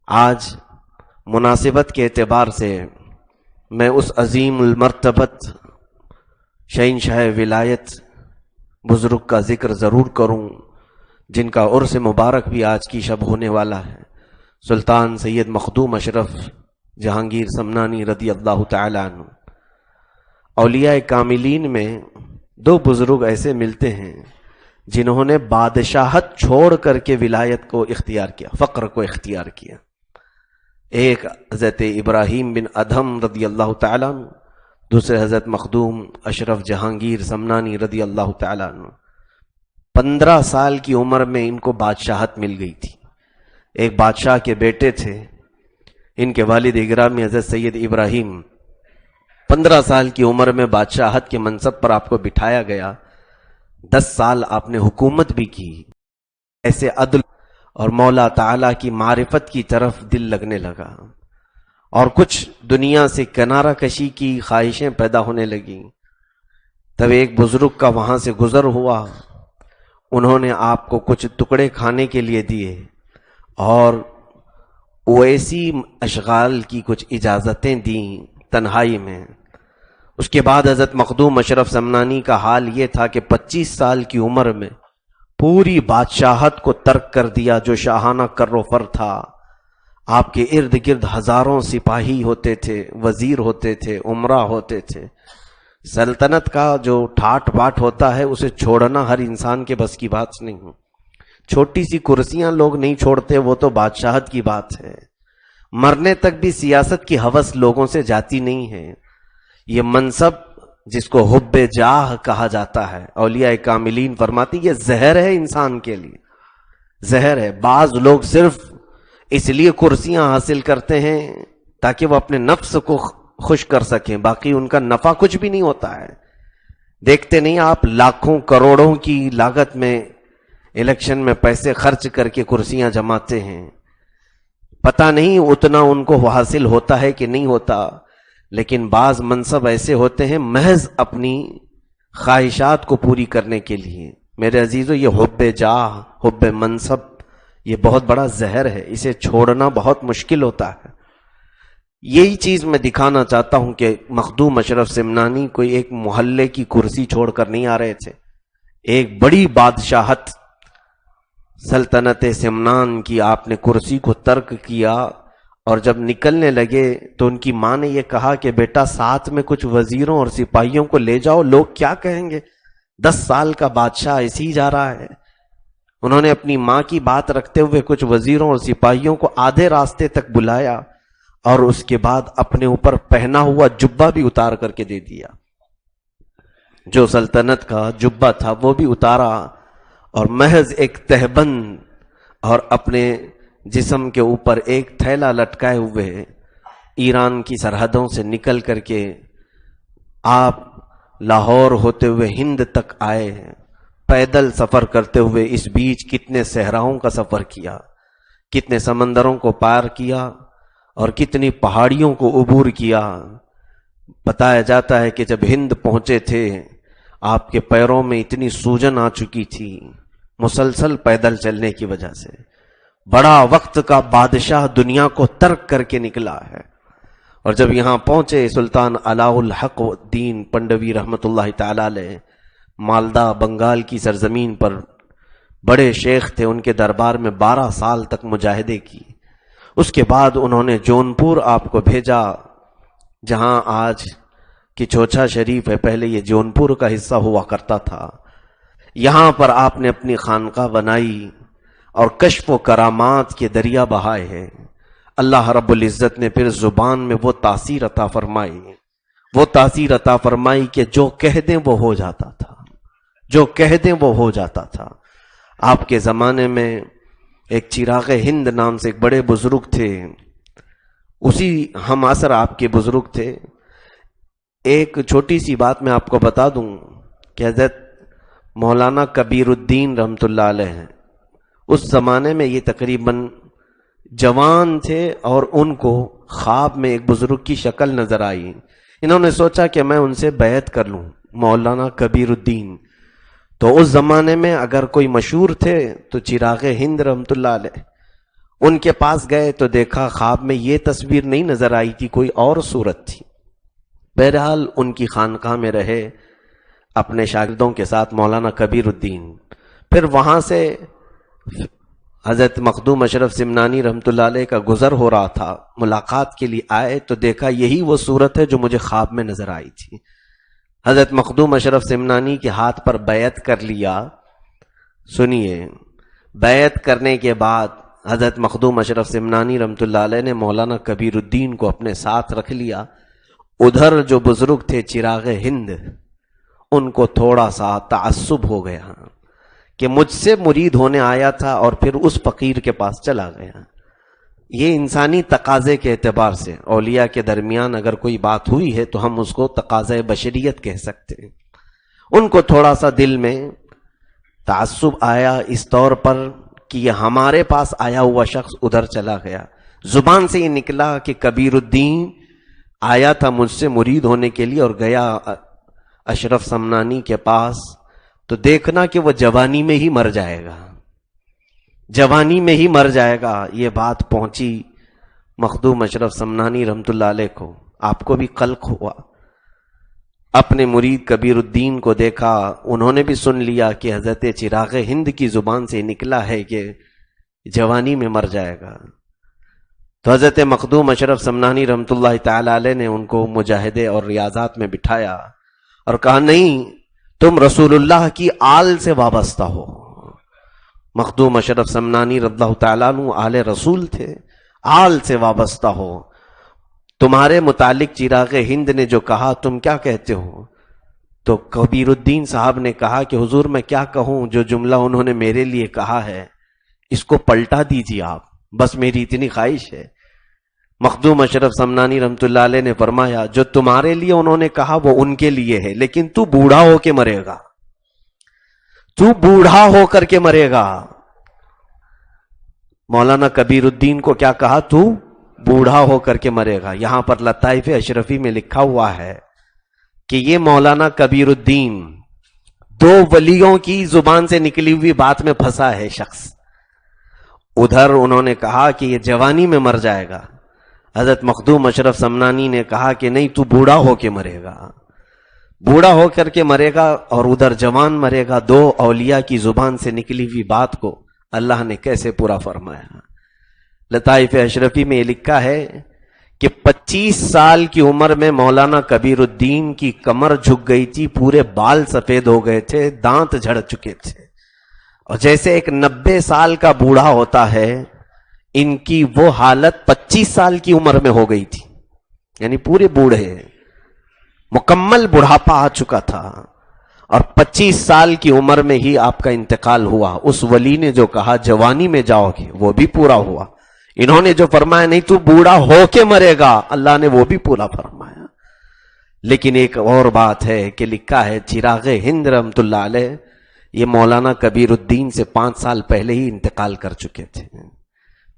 آج مناسبت کے اعتبار سے میں اس عظیم المرتبت شہنشاہ ولایت بزرگ کا ذکر ضرور کروں جن کا عرس مبارک بھی آج کی شب ہونے والا ہے، سلطان سید مخدوم اشرف جہانگیر سمنانی رضی اللہ تعالی عنہ۔ اولیاء کاملین میں دو بزرگ ایسے ملتے ہیں جنہوں نے بادشاہت چھوڑ کر کے ولایت کو اختیار کیا، فقر کو اختیار کیا۔ ایک حضرت ابراہیم بن ادھم رضی اللہ تعالیٰ عنہ، دوسرے حضرت مخدوم اشرف جہانگیر سمنانی رضی اللہ تعالیٰ عنہ۔ 15 سال کی عمر میں ان کو بادشاہت مل گئی تھی۔ ایک بادشاہ کے بیٹے تھے، ان کے والد گرامی حضرت سید ابراہیم۔ 15 سال کی عمر میں بادشاہت کے منصب پر آپ کو بٹھایا گیا۔ 10 سال آپ نے حکومت بھی کی۔ ایسے عدل اور مولا تعالیٰ کی معرفت کی طرف دل لگنے لگا، اور کچھ دنیا سے کنارہ کشی کی خواہشیں پیدا ہونے لگیں۔ تب ایک بزرگ کا وہاں سے گزر ہوا، انہوں نے آپ کو کچھ ٹکڑے کھانے کے لیے دیے اور اویسی اشغال کی کچھ اجازتیں دیں تنہائی میں۔ اس کے بعد حضرت مخدوم اشرف سمنانی کا حال یہ تھا کہ 25 سال کی عمر میں پوری بادشاہت کو ترک کر دیا جو شاہانہ کر و فر تھا۔ آپ کے ارد گرد ہزاروں سپاہی ہوتے تھے، وزیر ہوتے تھے، امراء ہوتے تھے۔ سلطنت کا جو ٹھاٹ باٹ ہوتا ہے اسے چھوڑنا ہر انسان کے بس کی بات نہیں۔ چھوٹی سی کرسیاں لوگ نہیں چھوڑتے، وہ تو بادشاہت کی بات ہے۔ مرنے تک بھی سیاست کی ہوس لوگوں سے جاتی نہیں ہے۔ یہ منصب جس کو حب جاہ کہا جاتا ہے، اولیاء کاملین فرماتی یہ زہر ہے انسان کے لیے، زہر ہے۔ بعض لوگ صرف اس لیے کرسیاں حاصل کرتے ہیں تاکہ وہ اپنے نفس کو خوش کر سکیں، باقی ان کا نفع کچھ بھی نہیں ہوتا ہے۔ دیکھتے نہیں آپ لاکھوں کروڑوں کی لاگت میں الیکشن میں پیسے خرچ کر کے کرسیاں جماتے ہیں، پتہ نہیں اتنا ان کو حاصل ہوتا ہے کہ نہیں ہوتا۔ لیکن بعض منصب ایسے ہوتے ہیں محض اپنی خواہشات کو پوری کرنے کے لیے۔ میرے عزیزو، یہ حب جاہ، حب منصب، یہ بہت بڑا زہر ہے، اسے چھوڑنا بہت مشکل ہوتا ہے۔ یہی چیز میں دکھانا چاہتا ہوں کہ مخدوم اشرف سمنانی کوئی ایک محلے کی کرسی چھوڑ کر نہیں آ رہے تھے۔ ایک بڑی بادشاہت سلطنت سمنان کی آپ نے کرسی کو ترک کیا، اور جب نکلنے لگے تو ان کی ماں نے یہ کہا کہ بیٹا ساتھ میں کچھ وزیروں اور سپاہیوں کو لے جاؤ، لوگ کیا کہیں گے، 10 سال کا بادشاہ ایسے ہی جا رہا ہے۔ انہوں نے اپنی ماں کی بات رکھتے ہوئے کچھ وزیروں اور سپاہیوں کو آدھے راستے تک بلایا، اور اس کے بعد اپنے اوپر پہنا ہوا جبہ بھی اتار کر کے دے دیا۔ جو سلطنت کا جبہ تھا وہ بھی اتارا، اور محض ایک تہبند اور اپنے جسم کے اوپر ایک تھیلا لٹکائے ہوئے ایران کی سرحدوں سے نکل کر کے آپ لاہور ہوتے ہوئے ہند تک آئے ہیں۔ پیدل سفر کرتے ہوئے اس بیچ کتنے صحراؤں کا سفر کیا، کتنے سمندروں کو پار کیا، اور کتنی پہاڑیوں کو عبور کیا۔ بتایا جاتا ہے کہ جب ہند پہنچے تھے آپ کے پیروں میں اتنی سوجن آ چکی تھی مسلسل پیدل چلنے کی وجہ سے۔ بڑا وقت کا بادشاہ دنیا کو ترک کر کے نکلا ہے، اور جب یہاں پہنچے سلطان علاء الحق الدین پنڈوی رحمت اللہ تعالی علیہ، مالدہ بنگال کی سرزمین پر بڑے شیخ تھے، ان کے دربار میں 12 سال تک مجاہدے کی۔ اس کے بعد انہوں نے جونپور آپ کو بھیجا، جہاں آج کی چوچھا شریف ہے، پہلے یہ جونپور کا حصہ ہوا کرتا تھا۔ یہاں پر آپ نے اپنی خانقاہ بنائی اور کشف و کرامات کے دریا بہائے ہیں۔ اللہ رب العزت نے پھر زبان میں وہ تاثیر عطا فرمائی، وہ تاثیر عطا فرمائی کہ جو کہہ دیں وہ ہو جاتا تھا، جو کہہ دیں وہ ہو جاتا تھا۔ آپ کے زمانے میں ایک چراغ ہند نام سے ایک بڑے بزرگ تھے، اسی ہم عصر آپ کے بزرگ تھے۔ ایک چھوٹی سی بات میں آپ کو بتا دوں کہ حضرت مولانا کبیر الدین رحمت اللہ علیہ ہیں، اس زمانے میں یہ تقریباً جوان تھے، اور ان کو خواب میں ایک بزرگ کی شکل نظر آئی۔ انہوں نے سوچا کہ میں ان سے بیعت کر لوں، مولانا کبیر الدین۔ تو اس زمانے میں اگر کوئی مشہور تھے تو چراغ ہند رحمت اللہ علیہ، ان کے پاس گئے تو دیکھا خواب میں یہ تصویر نہیں نظر آئی تھی، کوئی اور صورت تھی۔ بہرحال ان کی خانقاہ میں رہے اپنے شاگردوں کے ساتھ مولانا کبیر الدین۔ پھر وہاں سے حضرت مخدوم اشرف سمنانی رحمۃ اللہ علیہ کا گزر ہو رہا تھا، ملاقات کے لیے آئے تو دیکھا یہی وہ صورت ہے جو مجھے خواب میں نظر آئی تھی۔ حضرت مخدوم اشرف سمنانی کے ہاتھ پر بیعت کر لیا۔ سنیے، بیعت کرنے کے بعد حضرت مخدوم اشرف سمنانی رحمۃ اللہ علیہ نے مولانا کبیر الدین کو اپنے ساتھ رکھ لیا۔ ادھر جو بزرگ تھے چراغ ہند، ان کو تھوڑا سا تعصب ہو گیا کہ مجھ سے مرید ہونے آیا تھا اور پھر اس فقیر کے پاس چلا گیا۔ یہ انسانی تقاضے کے اعتبار سے اولیاء کے درمیان اگر کوئی بات ہوئی ہے تو ہم اس کو تقاضۂ بشریت کہہ سکتے ہیں۔ ان کو تھوڑا سا دل میں تعصب آیا اس طور پر کہ یہ ہمارے پاس آیا ہوا شخص ادھر چلا گیا۔ زبان سے یہ نکلا کہ کبیر الدین آیا تھا مجھ سے مرید ہونے کے لیے اور گیا اشرف سمنانی کے پاس، تو دیکھنا کہ وہ جوانی میں ہی مر جائے گا، جوانی میں ہی مر جائے گا۔ یہ بات پہنچی مخدوم اشرف سمنانی رحمۃ اللہ علیہ کو، آپ کو بھی قلق ہوا۔ اپنے مرید کبیر الدین کو دیکھا، انہوں نے بھی سن لیا کہ حضرت چراغ ہند کی زبان سے نکلا ہے کہ جوانی میں مر جائے گا۔ تو حضرت مخدوم اشرف سمنانی رحمۃ اللہ تعالی علیہ نے ان کو مجاہدے اور ریاضات میں بٹھایا اور کہا نہیں، تم رسول اللہ کی آل سے وابستہ ہو۔ مخدوم اشرف سمنانی رضی اللہ تعالیٰ عنہ آل رسول تھے، آل سے وابستہ ہو۔ تمہارے متعلق چراغ ہند نے جو کہا تم کیا کہتے ہو؟ تو کبیر الدین صاحب نے کہا کہ حضور میں کیا کہوں، جو جملہ انہوں نے میرے لیے کہا ہے اس کو پلٹا دیجیے آپ، بس میری اتنی خواہش ہے۔ مخدوم اشرف سمنانی رحمۃ اللہ علیہ نے فرمایا جو تمہارے لیے انہوں نے کہا وہ ان کے لیے ہے، لیکن تو بوڑھا ہو کے مرے گا، تو بوڑھا ہو کر کے مرے گا۔ مولانا کبیر الدین کو کیا کہا؟ تو بوڑھا ہو کر کے مرے گا۔ یہاں پر لطائف اشرفی میں لکھا ہوا ہے کہ یہ مولانا کبیر الدین دو ولیوں کی زبان سے نکلی ہوئی بات میں پھنسا ہے شخص۔ ادھر انہوں نے کہا کہ یہ جوانی میں مر جائے گا، حضرت مخدوم اشرف سمنانی نے کہا کہ نہیں، تو بوڑھا ہو کے مرے گا، بوڑھا ہو کر کے مرے گا، اور ادھر جوان مرے گا۔ دو اولیاء کی زبان سے نکلی ہوئی بات کو اللہ نے کیسے پورا فرمایا۔ لطائف اشرفی میں یہ لکھا ہے کہ 25 سال کی عمر میں مولانا کبیر الدین کی کمر جھک گئی تھی، پورے بال سفید ہو گئے تھے، دانت جھڑ چکے تھے، اور جیسے ایک 90 سال کا بوڑھا ہوتا ہے ان کی وہ حالت 25 سال کی عمر میں ہو گئی تھی، یعنی پورے بوڑھے، مکمل بڑھاپا آ چکا تھا، اور 25 سال کی عمر میں ہی آپ کا انتقال ہوا۔ اس ولی نے جو کہا جوانی میں جاؤ گے وہ بھی پورا ہوا، انہوں نے جو فرمایا نہیں تو بوڑھا ہو کے مرے گا، اللہ نے وہ بھی پورا فرمایا۔ لیکن ایک اور بات ہے کہ لکھا ہے چراغ ہند رحمۃ اللہ علیہ یہ مولانا کبیر الدین سے 5 سال پہلے ہی انتقال کر چکے تھے۔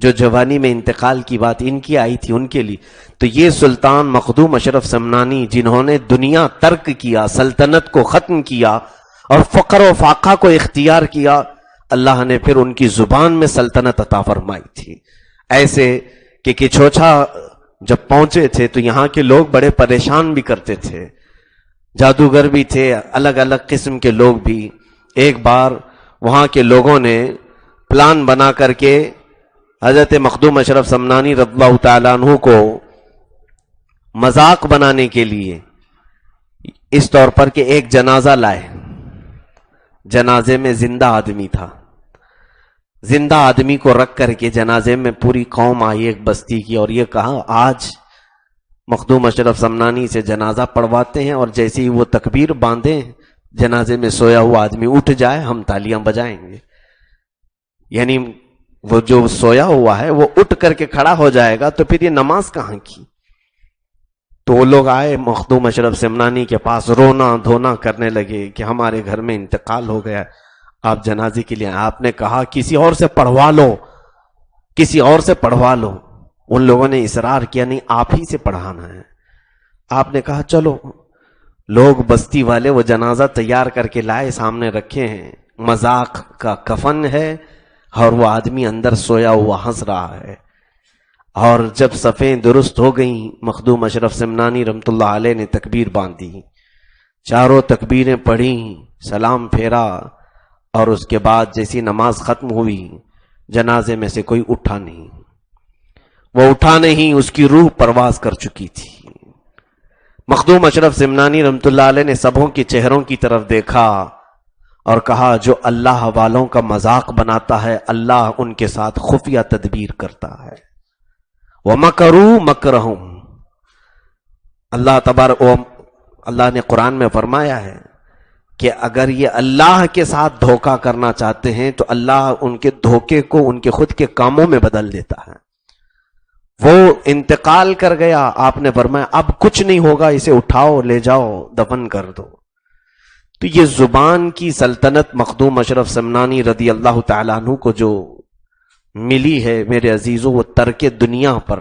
جو جوانی میں انتقال کی بات ان کی آئی تھی ان کے لیے، تو یہ سلطان مخدوم اشرف سمنانی جنہوں نے دنیا ترک کیا، سلطنت کو ختم کیا اور فقر و فاقہ کو اختیار کیا، اللہ نے پھر ان کی زبان میں سلطنت عطا فرمائی تھی۔ ایسے کہ کچھوچا جب پہنچے تھے تو یہاں کے لوگ بڑے پریشان بھی کرتے تھے، جادوگر بھی تھے، الگ الگ قسم کے لوگ بھی۔ ایک بار وہاں کے لوگوں نے پلان بنا کر کے حضرت مخدوم اشرف سمنانی رضی اللہ تعالیٰ عنہ کو مذاق بنانے کے لیے اس طور پر کہ ایک جنازہ لائے، جنازے میں زندہ آدمی تھا، زندہ آدمی کو رکھ کر کے جنازے میں پوری قوم آئی ایک بستی کی، اور یہ کہا آج مخدوم اشرف سمنانی سے جنازہ پڑھواتے ہیں، اور جیسے ہی وہ تکبیر باندھیں جنازے میں سویا ہوا آدمی اٹھ جائے ہم تالیاں بجائیں گے، یعنی وہ جو سویا ہوا ہے وہ اٹھ کر کے کھڑا ہو جائے گا تو پھر یہ نماز کہاں کی؟ تو وہ لوگ آئے مخدوم اشرف سمنانی کے پاس، رونا دھونا کرنے لگے کہ ہمارے گھر میں انتقال ہو گیا، آپ جنازے کے لیے۔ آپ نے کہا کسی اور سے پڑھوا لو، کسی اور سے پڑھوا لو۔ ان لوگوں نے اصرار کیا نہیں آپ ہی سے پڑھانا ہے۔ آپ نے کہا چلو۔ لوگ بستی والے وہ جنازہ تیار کر کے لائے، سامنے رکھے ہیں، مذاق کا کفن ہے، اور وہ آدمی اندر سویا ہوا ہنس رہا ہے. اور جب صفیں درست ہو گئیں مخدوم اشرف سمنانی رحمت اللہ علیہ نے تکبیر باندھی، چاروں تکبیریں پڑھیں، سلام پھیرا، اور اس کے بعد جیسی نماز ختم ہوئی جنازے میں سے کوئی اٹھا نہیں. وہ اٹھا نہیں، اس کی روح پرواز کر چکی تھی. مخدوم اشرف سمنانی رحمت اللہ علیہ نے سبوں کے چہروں کی طرف دیکھا اور کہا جو اللہ والوں کا مذاق بناتا ہے اللہ ان کے ساتھ خفیہ تدبیر کرتا ہے. وَمَكَرُوا مَكْرَهُمْ، اللہ نے قرآن میں فرمایا ہے کہ اگر یہ اللہ کے ساتھ دھوکہ کرنا چاہتے ہیں تو اللہ ان کے دھوکے کو ان کے خود کے کاموں میں بدل دیتا ہے. وہ انتقال کر گیا، آپ نے فرمایا اب کچھ نہیں ہوگا، اسے اٹھاؤ لے جاؤ دفن کر دو. تو یہ زبان کی سلطنت مخدوم اشرف سمنانی رضی اللہ تعالیٰ عنہ کو جو ملی ہے میرے عزیزوں، وہ ترک دنیا پر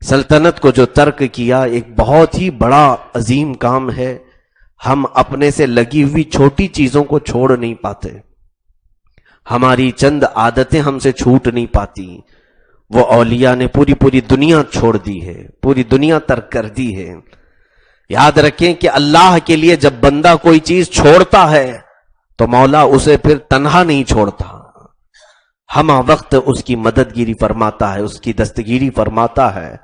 سلطنت کو جو ترک کیا ایک بہت ہی بڑا عظیم کام ہے. ہم اپنے سے لگی ہوئی چھوٹی چیزوں کو چھوڑ نہیں پاتے، ہماری چند عادتیں ہم سے چھوٹ نہیں پاتی. وہ اولیاء نے پوری دنیا چھوڑ دی ہے، پوری دنیا ترک کر دی ہے. یاد رکھیں کہ اللہ کے لیے جب بندہ کوئی چیز چھوڑتا ہے تو مولا اسے پھر تنہا نہیں چھوڑتا، ہمہ وقت اس کی مددگیری فرماتا ہے، اس کی دستگیری فرماتا ہے.